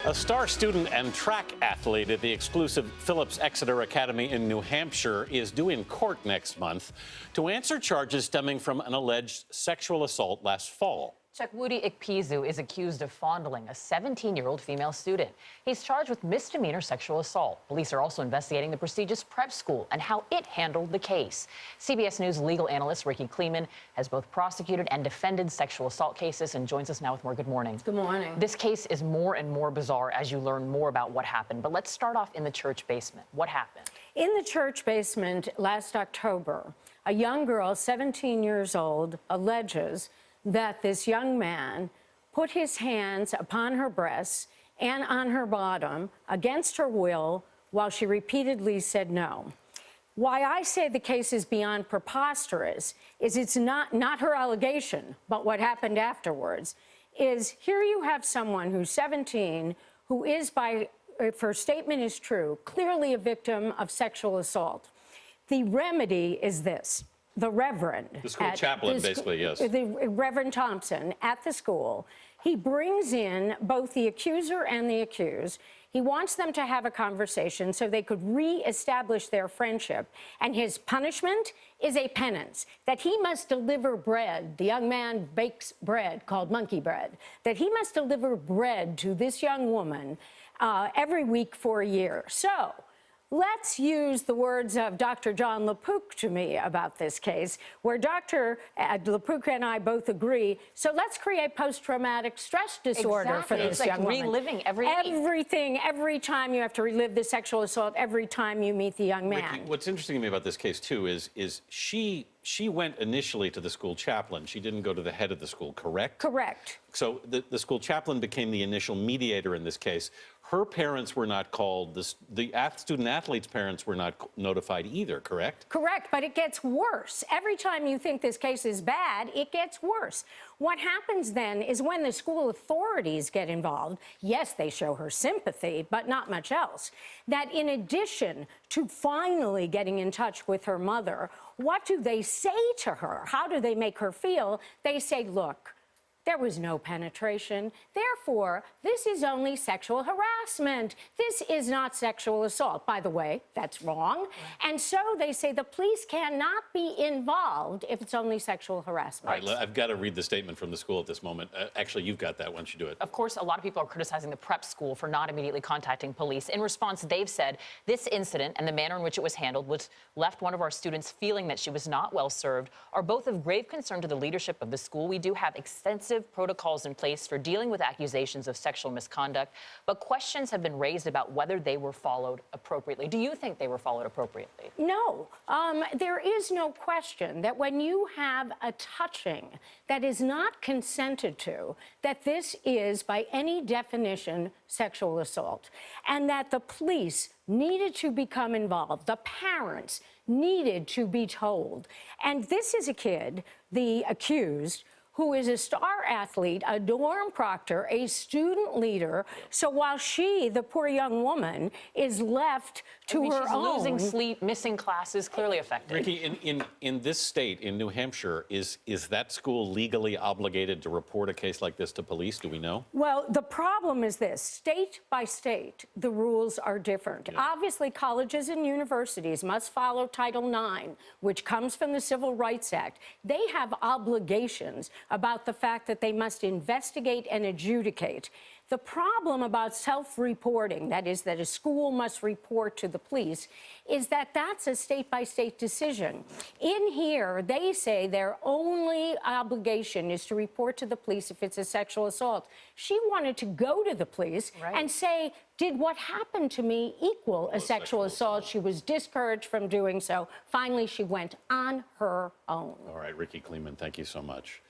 A star student and track athlete at the exclusive Phillips Exeter Academy in New Hampshire is due in court next month to answer charges stemming from an alleged sexual assault last fall. Chukwudi Ikpeazus is accused of fondling a 17-year-old female student. He's charged with misdemeanor sexual assault. Police are also investigating the prestigious prep school and how it handled the case. CBS News legal analyst Rikki Klieman has both prosecuted and defended sexual assault cases and joins us now with more. Good morning. Good morning. This case is more and more bizarre as you learn more about what happened. But let's start off in the church basement. What happened? In the church basement last October, a young girl, 17 years old, alleges that this young man put his hands upon her breasts and on her bottom against her will while she repeatedly said no. Why I say the case is beyond preposterous is it's not her allegation, but what happened afterwards is here you have someone who's 17 who is, if her statement is true, clearly a victim of sexual assault. The remedy is this. The Reverend. The school chaplain, basically, yes. The Reverend Thompson at the school. He brings in both the accuser and the accused. He wants them to have a conversation so they could reestablish their friendship. And his punishment is a penance, that he must deliver bread. The young man bakes bread called monkey bread, that he must deliver bread to this young woman every week for a year. So let's use the words of Dr. John LaPook to me about this case, where Dr. LaPook and I both agree. So let's create post-traumatic stress disorder for this young woman. Reliving everything, every time you have to relive the sexual assault, every time you meet the young man. Rikki, what's interesting to me about this case, too, is she went initially to the school chaplain. She didn't go to the head of the school, correct? Correct. So the school chaplain became the initial mediator in this case. Her parents were not called. The student-athlete's parents were not notified either, correct? Correct, but it gets worse. Every time you think this case is bad, it gets worse. What happens then is when the school authorities get involved, yes, they show her sympathy, but not much else, that in addition to finally getting in touch with her mother, what do they say to her? How do they make her feel? They say, look, there was no penetration. Therefore, this is only sexual harassment. This is not sexual assault. By the way, that's wrong. And so they say the police cannot be involved if it's only sexual harassment. All right, I've got to read the statement from the school at this moment. Actually, you've got that. Why don't you do it? Of course, a lot of people are criticizing the prep school for not immediately contacting police. In response, they've said this incident and the manner in which it was handled, which left one of our students feeling that she was not well served, are both of grave concern to the leadership of the school. We do have extensive protocols in place for dealing with accusations of sexual misconduct, but questions have been raised about whether they were followed appropriately. Do you think they were followed appropriately? No. There is no question that when you have a touching that is not consented to, that this is, by any definition, sexual assault, and that the police needed to become involved. The parents needed to be told. And this is a kid, the accused, who is a star athlete, a dorm proctor, a student leader. So while she, the poor young woman, is left to her own. Losing sleep, missing classes, clearly affected. Rikki, in this state, in New Hampshire, is that school legally obligated to report a case like this to police? Do we know? Well, the problem is this. State by state, the rules are different. Yeah. Obviously, colleges and universities must follow Title IX, which comes from the Civil Rights Act. They have obligations about the fact that they must investigate and adjudicate. The problem about self-reporting, that is, that a school must report to the police, is that that's a state-by-state decision. In here, they say their only obligation is to report to the police if it's a sexual assault. She wanted to go to the police and say, did what happened to me equal a sexual assault? She was discouraged from doing so. Finally, she went on her own. All right, Rikki Klieman, thank you so much.